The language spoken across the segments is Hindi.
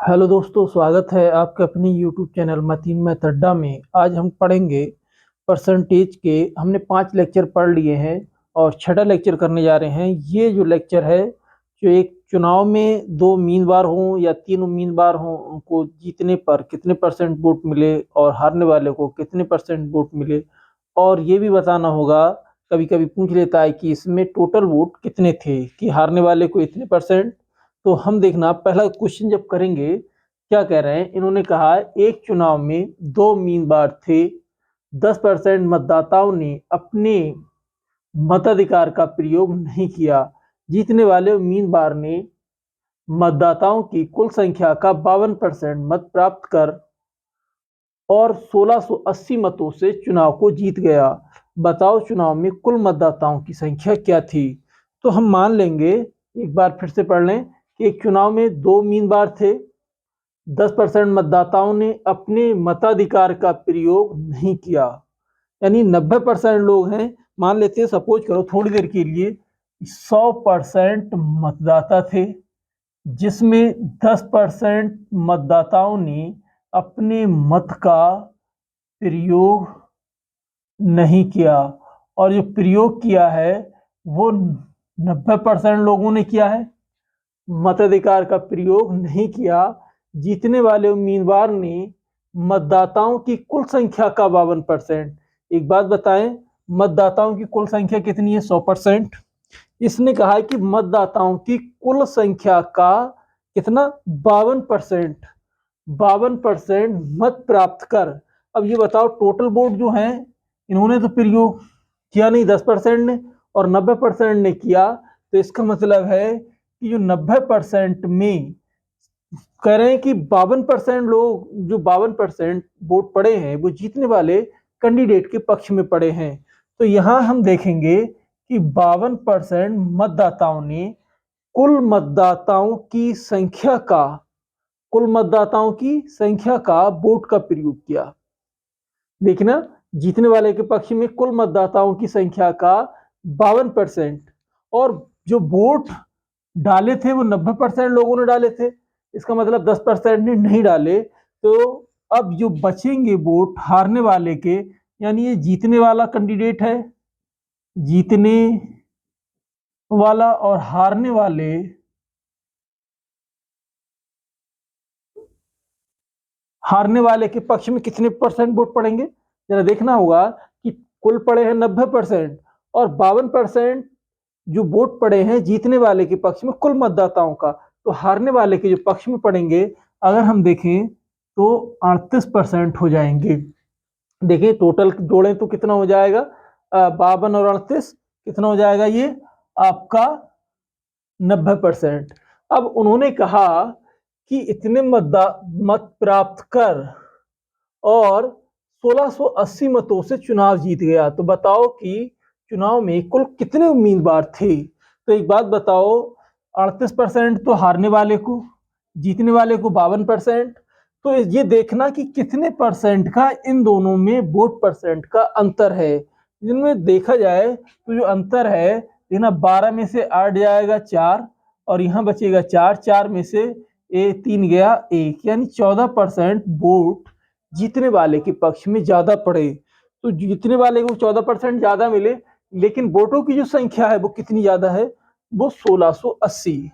हेलो दोस्तों, स्वागत है आपका अपनी यूट्यूब चैनल मतीन मैथ अड्डा में। आज हम पढ़ेंगे परसेंटेज के। हमने 5 लेक्चर पढ़ लिए हैं और छठा लेक्चर करने जा रहे हैं। ये जो लेक्चर है, जो एक चुनाव में 2 उम्मीदवार हों या 3 उम्मीदवार हों, उनको जीतने पर कितने परसेंट वोट मिले और हारने वाले को कितने परसेंट वोट मिले, और ये भी बताना होगा। कभी कभी पूछ लेता है कि इसमें टोटल वोट कितने थे, कि हारने वाले को इतने परसेंट। तो हम देखना, पहला क्वेश्चन जब करेंगे, क्या कह रहे हैं। इन्होंने कहा एक चुनाव में 2 उम्मीदवार थे, 10% मतदाताओं ने अपने मताधिकार का प्रयोग नहीं किया। जीतने वाले उम्मीदवार ने मतदाताओं की कुल संख्या का 52% मत प्राप्त कर और 1680 मतों से चुनाव को जीत गया। बताओ चुनाव में कुल मतदाताओं की संख्या क्या थी। तो हम मान लेंगे, एक बार फिर से पढ़ लें, कि एक चुनाव में 2 उम्मीदवार थे, 10% मतदाताओं ने अपने मताधिकार का प्रयोग नहीं किया, यानी 90% लोग हैं। मान लेते हैं, सपोज करो थोड़ी देर के लिए, 100% मतदाता थे, जिसमें 10% मतदाताओं ने अपने मत का प्रयोग नहीं किया, और जो प्रयोग किया है वो 90% लोगों ने किया है। मताधिकार का प्रयोग नहीं किया। जीतने वाले उम्मीदवार ने मतदाताओं की कुल संख्या का 52%। एक बात बताएं, मतदाताओं की कुल संख्या कितनी है? 100%। इसने कहा है कि मतदाताओं की कुल संख्या का कितना? 52%। 52% मत प्राप्त कर। अब ये बताओ, टोटल वोट जो है, इन्होंने तो प्रयोग किया नहीं 10% ने, और 90% ने किया। तो इसका मतलब है कि जो 90% में कह रहे हैं कि 52% लोग, जो 52% वोट पड़े हैं, वो जीतने वाले कैंडिडेट के पक्ष में पड़े हैं। तो यहां हम देखेंगे कि 52% मतदाताओं ने कुल मतदाताओं की संख्या का कुल मतदाताओं की संख्या का वोट का प्रयोग किया। देखना, जीतने वाले के पक्ष में कुल मतदाताओं की संख्या का 52%, और जो वोट डाले थे वो 90% लोगों ने डाले थे। इसका मतलब 10% ने नहीं डाले। तो अब जो बचेंगे वोट हारने वाले के, यानी ये जीतने वाला कैंडिडेट है, जीतने वाला और हारने वाले के पक्ष में कितने परसेंट वोट पड़ेंगे। जरा देखना होगा कि कुल पड़े हैं 90%, और 52% जो वोट पड़े हैं जीतने वाले के पक्ष में कुल मतदाताओं का। तो हारने वाले के जो पक्ष में पड़ेंगे, अगर हम देखें तो 38% हो जाएंगे। देखें, टोटल जोड़ें तो कितना हो जाएगा? 52 और 38 कितना हो जाएगा? ये आपका 90%। अब उन्होंने कहा कि इतने मत प्राप्त कर और 1680 मतों से चुनाव जीत गया। तो बताओ कि चुनाव में कुल कितने उम्मीदवार थे। तो एक बात बताओ, 38% तो हारने वाले को, जीतने वाले को 52%। तो ये देखना कि कितने परसेंट का इन दोनों में वोट परसेंट का अंतर है। इनमें देखा जाए तो जो अंतर है, देखना, 12 में से 8 जाएगा 4, और यहाँ बचेगा 4, 4 में से 3 गया 1, यानी 14% वोट जीतने वाले के पक्ष में ज्यादा पड़े। तो जीतने वाले को 14% ज्यादा मिले, लेकिन वोटों की जो संख्या है वो कितनी ज्यादा है? वो 1680,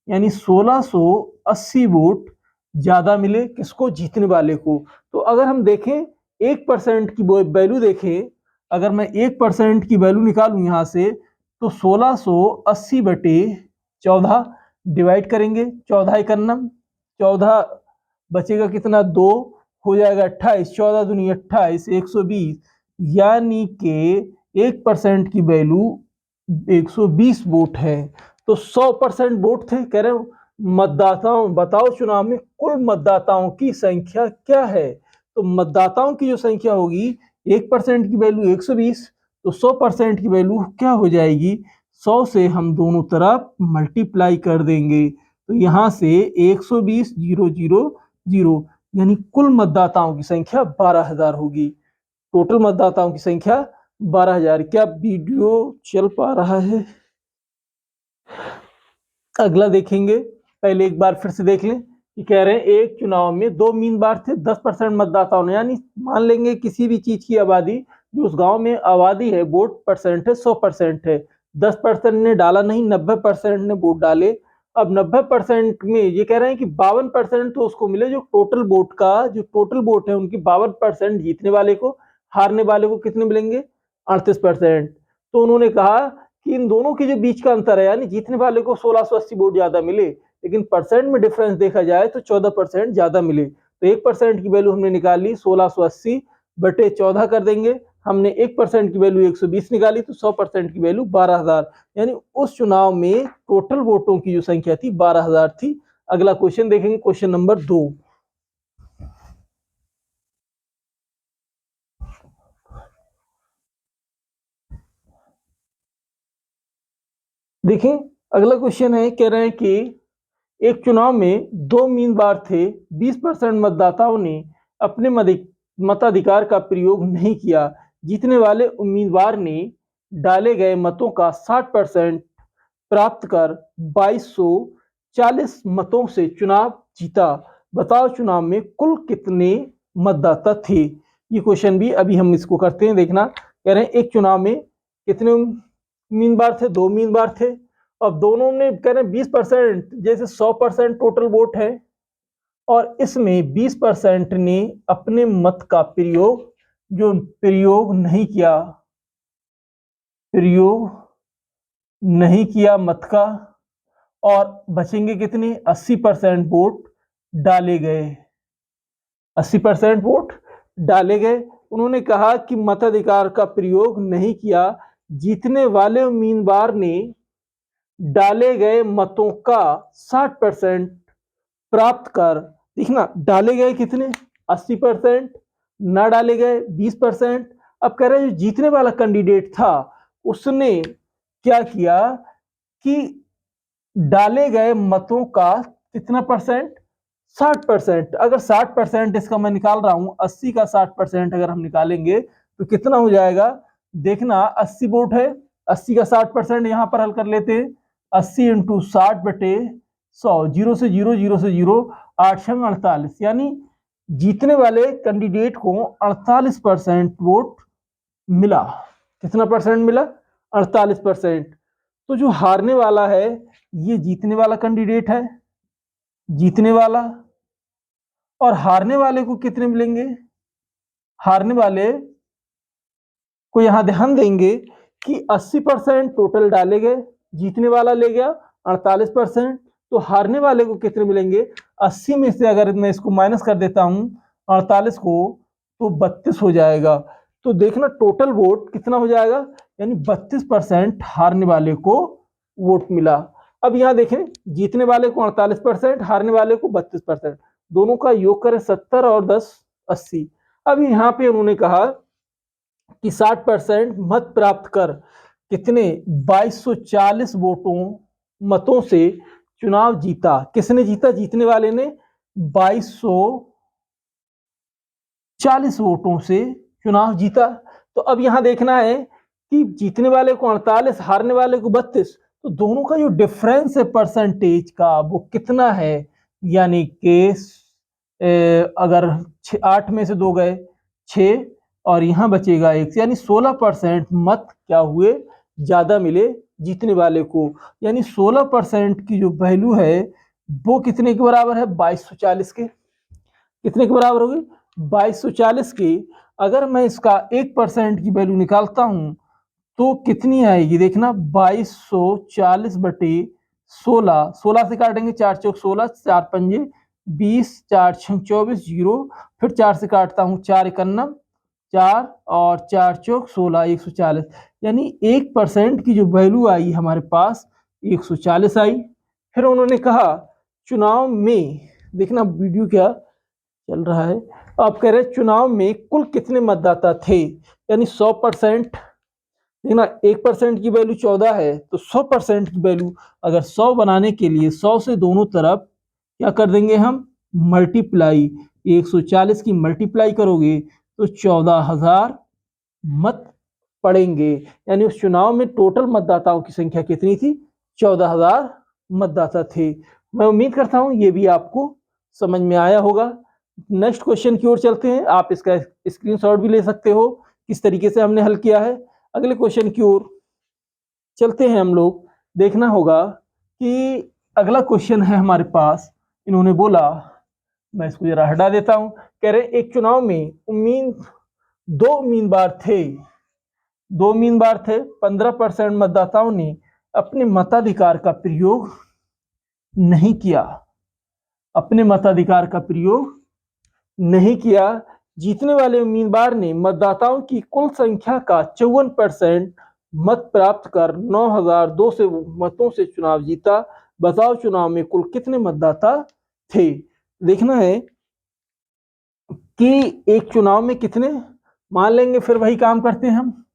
यानी 1680 वोट ज्यादा मिले किसको? जीतने वाले को। तो अगर हम देखें 1% की वैल्यू देखें, अगर मैं 1% की वैल्यू निकालूं यहां से, तो 1680/14 डिवाइड करेंगे, 14 एकन्नम 14, बचेगा कितना? 2, हो जाएगा 28, 14 दूनी 28, 120, यानी कि 1% की वैल्यू 120 वोट है। तो 100% वोट थे। कह रहे हो मतदाताओं, बताओ चुनाव में कुल मतदाताओं की संख्या क्या है। तो मतदाताओं की जो संख्या होगी, 1% की वैल्यू 120, तो 100% की वैल्यू क्या हो जाएगी? 100 से हम दोनों तरफ मल्टीप्लाई कर देंगे, तो यहां से 120,000, यानी कुल मतदाताओं की संख्या 12,000 होगी। टोटल मतदाताओं की संख्या 12,000। क्या वीडियो चल पा रहा है? अगला देखेंगे, पहले एक बार फिर से देख लें कि कह रहे हैं एक चुनाव में 2 उम्मीदवार थे, 10% मतदाताओं ने, यानी मान लेंगे किसी भी चीज की आबादी, जो उस गांव में आबादी है, वोट परसेंट है 100% है, 10% ने डाला नहीं, 90% ने वोट डाले। अब 90% में ये कह रहे हैं कि 52% तो उसको मिले जो टोटल वोट का, जो टोटल वोट है उनकी 52% जीतने वाले को, हारने वाले को कितने मिलेंगे, 38%। तो उन्होंने कहा कि इन दोनों के जो बीच का अंतर है, यानी जीतने वाले को 1680 वोट ज्यादा मिले, लेकिन परसेंट में डिफरेंस देखा जाए तो 14% ज्यादा मिले। तो 1% की वैल्यू हमने निकाली 1680 बटे 14 कर देंगे, हमने 1% की वैल्यू 120 निकाली, तो 100% की वैल्यू 12,000, यानी उस चुनाव में टोटल वोटों की जो संख्या थी 12,000 थी। अगला क्वेश्चन देखेंगे, क्वेश्चन नंबर 2। देखिए अगला क्वेश्चन है, कह रहे हैं कि एक चुनाव में 2 उम्मीदवार थे, 20% मतदाताओं ने अपने मताधिकार का प्रयोग नहीं किया, जीतने वाले उम्मीदवार ने डाले गए मतों का 60% प्राप्त कर 2240 मतों से चुनाव जीता, बताओ चुनाव में कुल कितने मतदाता थे। ये क्वेश्चन भी अभी हम इसको करते हैं, देखना। कह रहे हैं एक चुनाव में कितने उम्मीदवार थे, 2 उम्मीदवार थे, अब दोनों ने कह रहे हैं 20%, जैसे 100% टोटल वोट है, और इसमें 20% ने अपने मत का प्रयोग नहीं किया, प्रयोग नहीं किया मत का, और बचेंगे कितने, 80% वोट डाले गए, 80% वोट डाले गए। उन्होंने कहा कि मताधिकार का प्रयोग नहीं किया, जीतने वाले उम्मीदवार ने डाले गए मतों का 60% प्राप्त कर, देखना डाले गए कितने, 80%, ना डाले गए 20%। अब कह रहे हैं जो जीतने वाला कैंडिडेट था उसने क्या किया कि डाले गए मतों का कितना परसेंट, 60%। अगर 60% इसका मैं निकाल रहा हूं, 80 का 60% अगर हम निकालेंगे तो कितना हो जाएगा, देखना 80 वोट है, 80 का 60% यहां पर हल कर लेते हैं, 80 इंटू 60 बटे 100, जीरो से जीरो, जीरो से जीरो, 8 48, यानी जीतने वाले कैंडिडेट को 48% वोट मिला। कितना परसेंट मिला, 48%। तो जो हारने वाला है ये जीतने वाला कैंडिडेट है, जीतने वाला, और हारने वाले को कितने मिलेंगे, हारने वाले को यहां ध्यान देंगे कि 80% टोटल डाले गए, जीतने वाला ले गया 48%, तो हारने वाले को कितने मिलेंगे, 80 में से अगर मैं इसको माइनस कर देता हूं 48 को, तो 32 हो जाएगा। तो देखना टोटल वोट कितना हो जाएगा, यानी 32% हारने वाले को वोट मिला। अब यहां देखें, जीतने वाले को 48%, हारने वाले को 32%, दोनों का योग करें 70 और 10 80। अब यहां पे उन्होंने कहा कि 60% मत प्राप्त कर कितने, 2240 मतों से चुनाव जीता। किसने जीता, जीतने वाले ने 2240 वोटों से चुनाव जीता। तो अब यहां देखना है कि जीतने वाले को 48, हारने वाले को 32, तो दोनों का जो डिफरेंस है परसेंटेज का वो कितना है, यानी कि अगर 8 में से 2 गए 6, और यहां बचेगा 1, यानी 16% मत क्या हुए, ज्यादा मिले जीतने वाले को। यानी 16% की जो वैल्यू है वो कितने के बराबर है, 2240 के, कितने के बराबर होगी, 2240 की। अगर मैं इसका 1% की वैल्यू निकालता हूं तो कितनी आएगी, देखना 2240 बटे 16, 16 से काटेंगे 4 चौक 16, 4 पंजे 20, 4 छंग 24, जीरो, फिर 4 से काटता हूं 4 इकन्नम 4, और 4 चौक 16, 140, यानी 1% की जो वैल्यू आई हमारे पास 140 आई। फिर उन्होंने कहा चुनाव में, देखना वीडियो क्या चल रहा है, आप कह रहे हैं चुनाव में कुल कितने मतदाता थे, यानी 100%, देखना 1% की वैल्यू 14 है, तो 100% की वैल्यू, अगर 100 बनाने के लिए 100 से दोनों तरफ क्या कर देंगे हम, मल्टीप्लाई, 140 की मल्टीप्लाई करोगे तो 14,000 मत पड़ेंगे। यानी उस चुनाव में टोटल मतदाताओं की संख्या कितनी थी, 14,000 मतदाता थे। मैं उम्मीद करता हूं ये भी आपको समझ में आया होगा। नेक्स्ट क्वेश्चन की ओर चलते हैं। आप इसका स्क्रीनशॉट भी ले सकते हो किस तरीके से हमने हल किया है। अगले क्वेश्चन की ओर चलते हैं हम लोग। देखना होगा कि अगला क्वेश्चन है हमारे पास। इन्होंने बोला, मैं इसको जरा हटा देता हूं। कह रहे एक चुनाव में दो उम्मीदवार थे। 15% मतदाताओं ने अपने मताधिकार का प्रयोग नहीं किया। अपने मताधिकार का प्रयोग नहीं किया। जीतने वाले उम्मीदवार ने मतदाताओं की कुल संख्या का 54% मत प्राप्त कर 9,200 मतों से चुनाव जीता। बताओ चुनाव में कुल कितने मतदाता थे। देखना है कि एक चुनाव में कितने, मान लेंगे फिर वही काम करते हैं हम,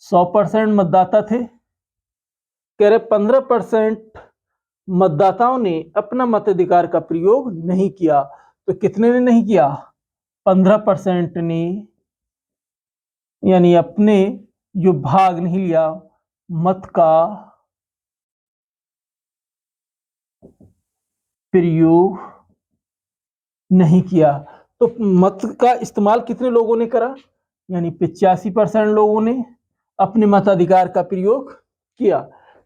100% मतदाता थे। कह रहे 15% मतदाताओं ने अपना मताधिकार का प्रयोग नहीं किया। तो कितने ने नहीं किया, 15% ने, यानी अपने जो भाग नहीं लिया, मत का प्रयोग नहीं किया। तो मत का इस्तेमाल कितने लोगों ने करा, यानी 85% लोगों ने अपने मताधिकार का प्रयोग किया।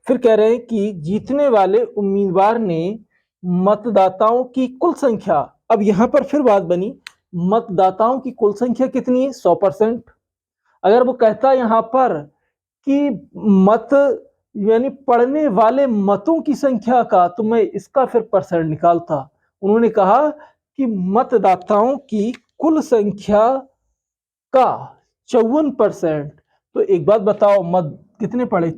फिर कह रहे हैं कि जीतने वाले उम्मीदवार ने मतदाताओं की कुल संख्या, अब यहां पर फिर बात बनी, मतदाताओं की कुल संख्या कितनी है, 100%। अगर वो कहता यहां पर कि मत यानी पढ़ने वाले मतों की संख्या का, तो मैं इसका फिर परसेंट निकालता। उन्होंने कहा कि मतदाताओं की कुल संख्या का 54%। तो एक बात बताओ, मत कितने पड़े,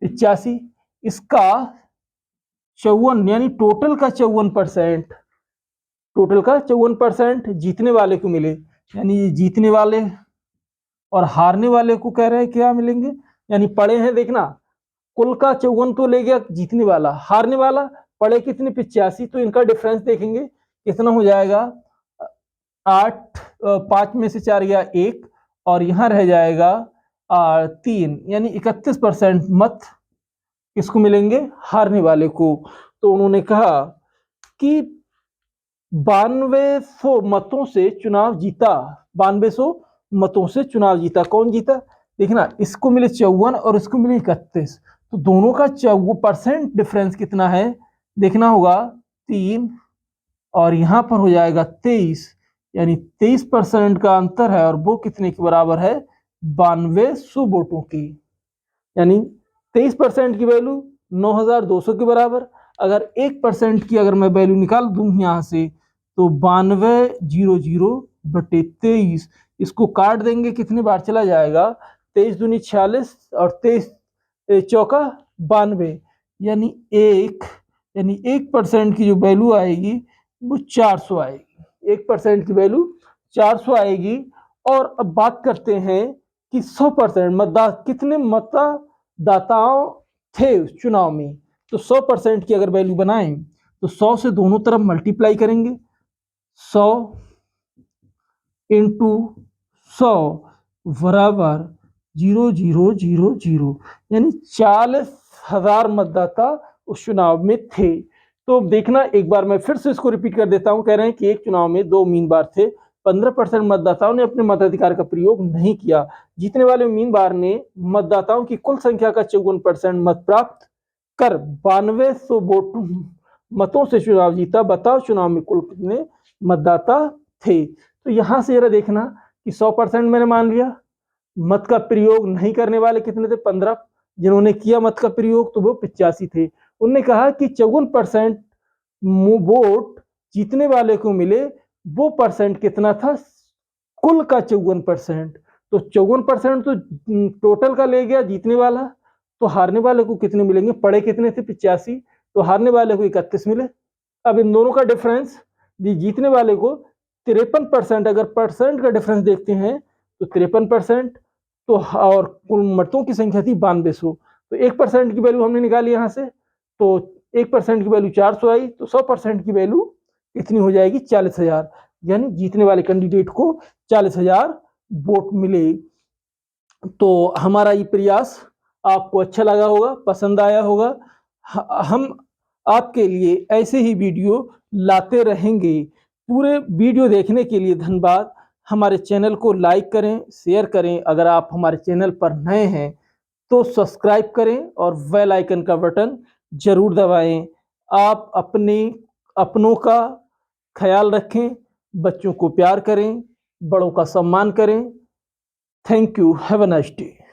85। इसका 54 यानी टोटल का 54% जीतने वाले को मिले। यानी जीतने वाले और हारने वाले को कह रहे हैं क्या मिलेंगे, यानी पड़े हैं, देखना कुल का 54 तो ले गया जीतने वाला, हारने वाला पड़े कितने, 85। तो इनका डिफरेंस देखेंगे कितना हो जाएगा, 8, 5 में से 4 गया 1, और यहां रह जाएगा 3, यानी 31% मत किसको मिलेंगे, हारने वाले को। तो उन्होंने कहा कि 9200 मतों से चुनाव जीता। 9200 मतों से चुनाव जीता। कौन जीता, देखना इसको मिले 54 और इसको मिले 31, तो दोनों का 4% डिफरेंस कितना है, देखना होगा 3, और यहां पर हो जाएगा 23, यानी 23% का अंतर है, और वो कितने के बराबर है, 9200 वोटों की। यानी 23% की वैल्यू 9,200 के बराबर। अगर 1% की अगर मैं वैल्यू निकाल दूं यहां से, तो 9200/23, इसको काट देंगे, कितने बार चला जाएगा, 23 दूनी 46 और 23 चौका 92, यानी 1% की जो वैल्यू आएगी वो 400 आएगी। 1% की वैल्यू 400 आएगी। और अब बात करते हैं कि 100% कितने मतदाताओं थे उस चुनाव में। तो 100% की अगर वैल्यू बनाएं तो 100 से दोनों तरफ मल्टीप्लाई करेंगे, 100 इंटू 100 बराबर 0000, यानी 40,000 मतदाता उस चुनाव में थे। तो देखना, एक बार मैं फिर से इसको रिपीट कर देता हूं। कह रहे हैं कि एक चुनाव में 2 उम्मीदवार थे, 15% मतदाताओं ने अपने मताधिकार का प्रयोग नहीं किया। जीतने वाले उम्मीदवार ने मतदाताओं की कुल संख्या का 54% मत प्राप्त कर 9200 वोटों मतों से चुनाव जीता। बताओ चुनाव में कुल कितने मतदाता थे। तो यहां से जरा देखना कि 100% मैंने मान लिया, मत का प्रयोग नहीं करने वाले कितने थे, 15, जिन्होंने किया मत का प्रयोग तो वो 85 थे। उन्होंने कहा कि 54% वोट जीतने वाले को मिले, वो परसेंट कितना था, कुल का 54%। तो 54% तो टोटल का ले गया जीतने वाला, तो हारने वाले को कितने मिलेंगे, पड़े कितने थे, 85, तो हारने वाले को 31 मिले। अब इन दोनों का डिफरेंस, जीतने वाले को 53%, अगर परसेंट का डिफरेंस देखते हैं तो 53%, तो और कुल मतों की संख्या थी 9200। तो 1% की वैल्यू हमने निकाली यहां से, तो 1% की वैल्यू 400 आई, तो 100% की वैल्यू कितनी हो जाएगी, 40,000। यानी जीतने वाले कैंडिडेट को 40,000 वोट मिले। तो हमारा ये प्रयास आपको अच्छा लगा होगा, पसंद आया होगा। हम आपके लिए ऐसे ही वीडियो लाते रहेंगे। पूरे वीडियो देखने के लिए धन्यवाद। हमारे चैनल को लाइक करें, शेयर करें। अगर आप हमारे चैनल पर नए हैं तो सब्सक्राइब करें और बेल आइकन का बटन जरूर दबाएं। आप अपनों का ख्याल रखें, बच्चों को प्यार करें, बड़ों का सम्मान करें। Thank you. Have a nice day.